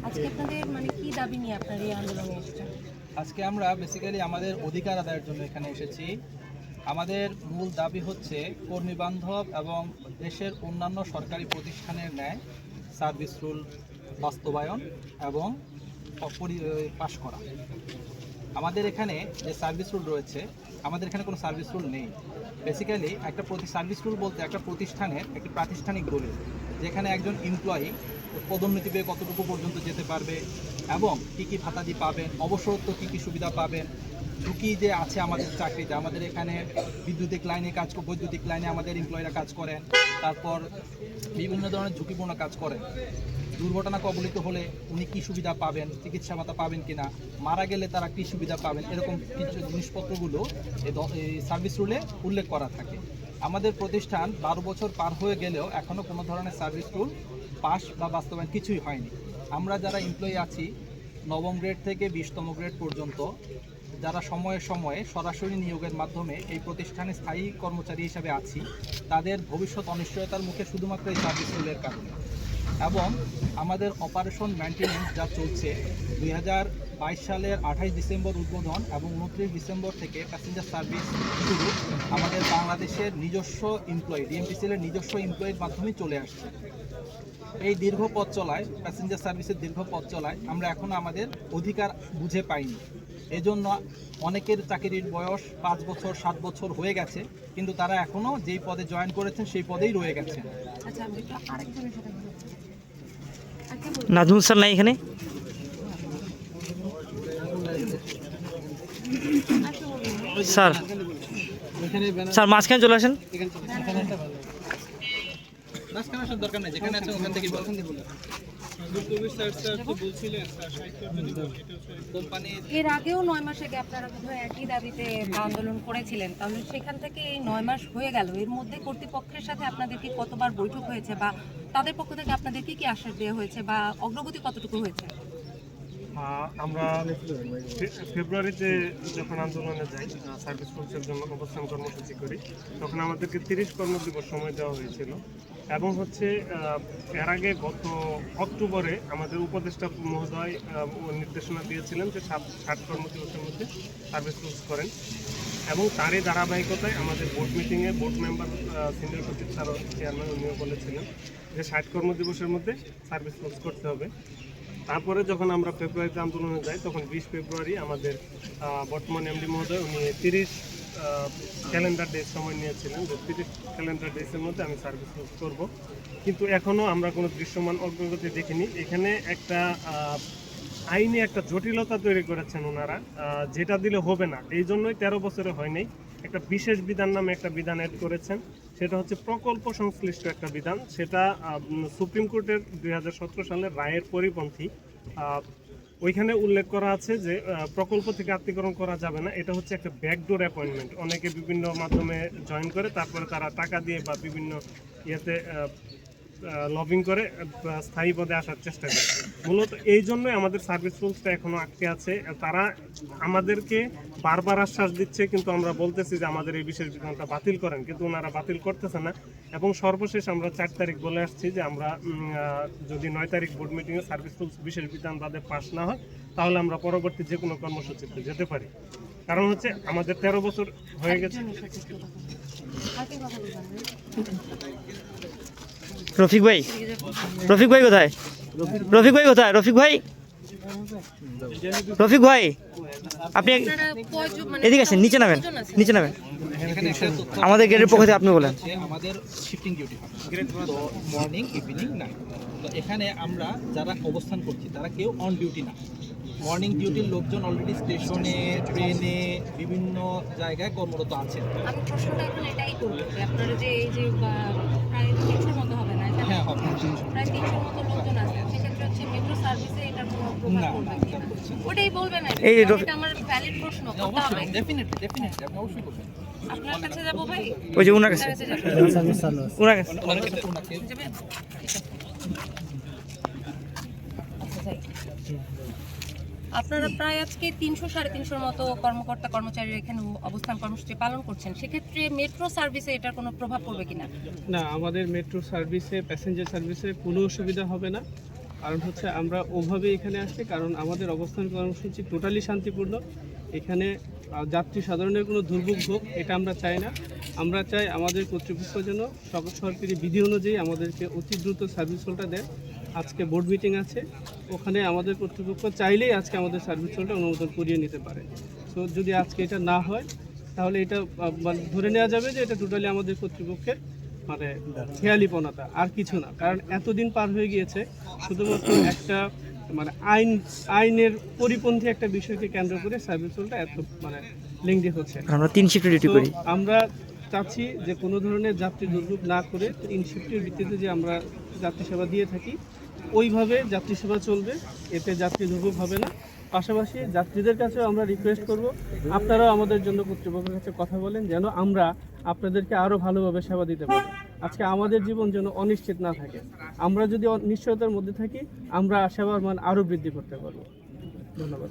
আজকে আপনাদের মানে কি দাবি নিয়ে আপনারা এই আন্দোলনে এসেছেন? আজকে আমরা বেসিক্যালি আমাদের অধিকার আদায়ের জন্য এখানে এসেছি। আমাদের মূল দাবি হচ্ছে কর্মী বান্ধব এবং দেশের অন্যান্য সরকারি প্রতিষ্ঠানের ন্যায় সার্ভিস রুল বাস্তবায়ন এবং পাশ করা। আমাদের এখানে যে সার্ভিস রুল রয়েছে, আমাদের এখানে কোনো সার্ভিস রুল নেই। বেসিক্যালি একটা সার্ভিস রুল বলতে একটা প্রতিষ্ঠানের একটি প্রাতিষ্ঠানিক দলিল, যেখানে একজন এমপ্লয়ি পদোন্নতি পেয়ে কতটুকু পর্যন্ত যেতে পারবে এবং কী কী ভাতাদি পাবেন, অবসরত্ব কী কী সুবিধা পাবেন, ঝুঁকি যে আছে আমাদের চাকরিতে। আমাদের এখানে বৈদ্যুতিক লাইনে আমাদের এমপ্লয়িরা কাজ করেন, তারপর বিভিন্ন ধরনের ঝুঁকিপূর্ণ কাজ করেন। দুর্ঘটনা কবলিত হলে উনি কী সুবিধা পাবেন, চিকিৎসা ভাতা পাবেন কিনা, মারা গেলে তারা কী সুবিধা পাবেন, এরকম কিছু জিনিসপত্রগুলো এই সার্ভিস রুলে উল্লেখ করা থাকে। আমাদের প্রতিষ্ঠান 12 বছর পার হয়ে গেলেও এখনও কোনো ধরনের সার্ভিস রুল পাস বা বাস্তবায়ন কিছুই হয়নি। আমরা যারা এমপ্লয়ি আছি, নবম গ্রেড থেকে 20তম গ্রেড পর্যন্ত, যারা সময়ে সময়ে সরাসরি নিয়োগের মাধ্যমে এই প্রতিষ্ঠানে স্থায়ী কর্মচারী হিসাবে আছি, তাদের ভবিষ্যৎ অনিশ্চয়তার মুখে শুধুমাত্র এই সার্ভিস রুলের কারণে। এবং আমাদের অপারেশন মেইনটেনেন্স যা চলছে, 2022 সালের 28 ডিসেম্বর উদ্বোধন এবং 29 ডিসেম্বর থেকে প্যাসেঞ্জার সার্ভিস শুরু আমাদের বাংলাদেশের নিজস্ব এমপ্লয়ি, ডিএমটিসিএলের নিজস্ব এমপ্লয়ির মাধ্যমে চলে আসছে। এই দীর্ঘ পথ চলায়, প্যাসেঞ্জার সার্ভিসের দীর্ঘ পথ চলায় আমরা এখনও আমাদের অধিকার বুঝে পাইনি। এজন্য অনেকের চাকরির বয়স 5 বছর 7 বছর হয়ে গেছে, কিন্তু তারা এখনও যেই পদে জয়েন করেছেন সেই পদেই রয়ে গেছেন। নাজমুল স্যার নাই এখানে? স্যার স্যার মাঝখানে চলে আসেন। দরকার নেই, যেখানে আছে ওখান থেকে এর আগেও 9 মাস আগে আপনারা বোধহয় একই দাবিতে আন্দোলন করেছিলেন, তাহলে সেখান থেকে এই 9 মাস হয়ে গেল, এর মধ্যে কর্তৃপক্ষের সাথে আপনাদের কি কতবার বৈঠক হয়েছে বা তাদের পক্ষ থেকে আপনাদের কি কি আশ্বাস দেওয়া হয়েছে বা অগ্রগতি কতটুকু হয়েছে? আমরা ফেব্রুয়ারিতে যখন আন্দোলনে যাই, সার্ভিস রুলসের জন্য অবস্থান কর্মসূচি করি, তখন আমাদেরকে 30 কর্মদিবস সময় দেওয়া হয়েছিল। এবং এর আগে গত অক্টোবরে আমাদের উপদেষ্টা মহোদয় নির্দেশনা দিয়েছিলেন যে 60 কর্মদিবসের মধ্যে সার্ভিস রুলস করেন। এবং তারই ধারাবাহিকতায় আমাদের বোর্ড মিটিংয়ে বোর্ড মেম্বার সিনিয়র সচিব স্যার চেয়ারম্যান উনিও বলেছিলেন যে 60 কর্মদিবসের মধ্যে সার্ভিস রুলস করতে হবে। তারপরে যখন আমরা ফেব্রুয়ারিতে আন্দোলনে যাই, তখন 20 ফেব্রুয়ারি আমাদের বর্তমান এমডি মহোদয় উনি 30 ক্যালেন্ডার ডেজ সময় নিয়েছিলেন যে 30 ক্যালেন্ডার ডেজের মধ্যে আমি সার্ভিস রুলস করব। কিন্তু এখনও আমরা কোনো দৃশ্যমান অগ্রগতি দেখিনি। এখানে একটা আইনি একটা জটিলতা তৈরি করেছেন ওনারা, যেটা দিলে হবে না, এই জন্যই 13 বছরে হয়নি। একটা বিশেষ বিধান নামে একটা বিধান অ্যাড করেছেন, সেটা হচ্ছে প্রকল্প সংশ্লিষ্ট একটা বিধান। সেটা সুপ্রিম কোর্টের 2017 সালের রায়ের পরিপন্থী। ওইখানে উল্লেখ করা আছে যে প্রকল্প থেকে আত্মীকরণ করা যাবে না। এটা হচ্ছে একটা ব্যাকডোর অ্যাপয়েন্টমেন্ট। অনেকে বিভিন্ন মাধ্যমে জয়েন করে, তারপরে তারা টাকা দিয়ে বা বিভিন্ন ইয়েতে লবিং করে স্থায়ী পদে আসার চেষ্টা করে। মূলত এই জন্যই আমাদের সার্ভিস রুলসটা এখনও আটকে আছে। তারা আমাদেরকে বারবার আশ্বাস দিচ্ছে, কিন্তু আমরা বলতেছি যে আমাদের এই বিশেষ বিধানটা বাতিল করেন, কিন্তু ওনারা বাতিল করতেছে না। এবং সর্বশেষ আমরা 4 তারিখ বলে আসছি যে আমরা যদি 9 তারিখ বোর্ড মিটিংয়ে সার্ভিস রুলস বিশেষ বিধান বাদে পাস না হয়, তাহলে আমরা পরবর্তী যে কোনো কর্মসূচিতে যেতে পারি। কারণ হচ্ছে আমাদের 13 বছর হয়ে গেছে। রফিক ভাই কোথায়? রফিক ভাই আপনি এদিকে আসেন, নিচে নামেন। আমাদের গেটের পক্ষ থেকে আপনি বলেন। আমাদের শিফটিং ডিউটি তো মর্নিং, ইভিনিং, নাইট। তো এখানে আমরা যারা অবস্থান করছি তারা কেউ অন ডিউটি না। মর্নিং ডিউটির লোকজন অলরেডি স্টেশনে, ট্রেনে, বিভিন্ন জায়গায় কর্মরত আছেন। আমি প্রশ্নটা এখন এটাই করব যে আপনারা যে এই যে প্রায় 300 মতো হবে না? হ্যাঁ, হবে। প্রায় 300 মতো লোকজন আছে, সেক্ষেত্রে হচ্ছে মেট্রো সার্ভিসে এটার কোনো প্রভাব পড়বে কিনা ওটাই বলবেন। এটা আমার ভ্যালিড প্রশ্ন। অবশ্যই, ডেফিনেটলি আপনি অবশ্যই বলবেন। আপনার কাছে যাবো ভাই, ওই যে ওনার কাছে। আপনারা প্রায় আজকে 300-350 মতো কর্মকর্তা কর্মচারীরা এখানে অবস্থান কর্মসূচি পালন করছেন, সেক্ষেত্রে মেট্রো সার্ভিসে এটার কোনো প্রভাব পড়বে কিনা? না, আমাদের মেট্রো সার্ভিসে, প্যাসেঞ্জার সার্ভিসে কোনো অসুবিধা হবে না। কারণ হচ্ছে আমরা ওভাবে এখানে আসছি, কারণ আমাদের অবস্থান কর্মসূচি টোটালি শান্তিপূর্ণ। এখানে যাত্রী সাধারণের কোনো দুর্ভোগ হোক এটা আমরা চাই না। আমরা চাই আমাদের কর্তৃপক্ষ যেন সরকারি বিধি অনুযায়ী আমাদেরকে অতি দ্রুত সার্ভিস রোলটা দেয়। আজকে বোর্ড মিটিং আছে, ওখানে আমাদের কর্তৃপক্ষ চাইলেই আজকে আমাদের সার্ভিস রোলটা অনুমোদন করিয়ে নিতে পারে। তো যদি আজকে এটা না হয় তাহলে এটা মানে ধরে নেওয়া যাবে যে এটা টোটালি আমাদের কর্তৃপক্ষের মানে খেয়ালিপনাটা, আর কিছু না। কারণ এতদিন পার হয়ে গিয়েছে, শুধুমাত্র একটা মানে আইনের পরিপন্থী একটা বিষয়কে কেন্দ্র করে সার্ভিস রোলটা এত মানে লেংদি হচ্ছে। আমরা 3 শিফটে ডিউটি তো করি। আমরা চাচ্ছি যে কোনো ধরনের যাত্রী দুর্ভোগ না করে ইন শিফটের ভিত্তিতে যে আমরা যাত্রী সেবা দিয়ে থাকি ওইভাবে যাত্রী সেবা চলবে, এতে যাত্রী দুর্ভোগ হবে না। পাশাপাশি যাত্রীদের কাছেও আমরা রিকোয়েস্ট করব, আপনারাও আমাদের জন্য কর্তৃপক্ষের কাছে কথা বলেন যেন আমরা আপনাদেরকে আরও ভালোভাবে সেবা দিতে পারি। আজকে আমাদের জীবন যেন অনিশ্চিত না থাকে। আমরা যদি নিশ্চয়তার মধ্যে থাকি, আমরা সেবার মান আরও বৃদ্ধি করতে পারবো। ধন্যবাদ।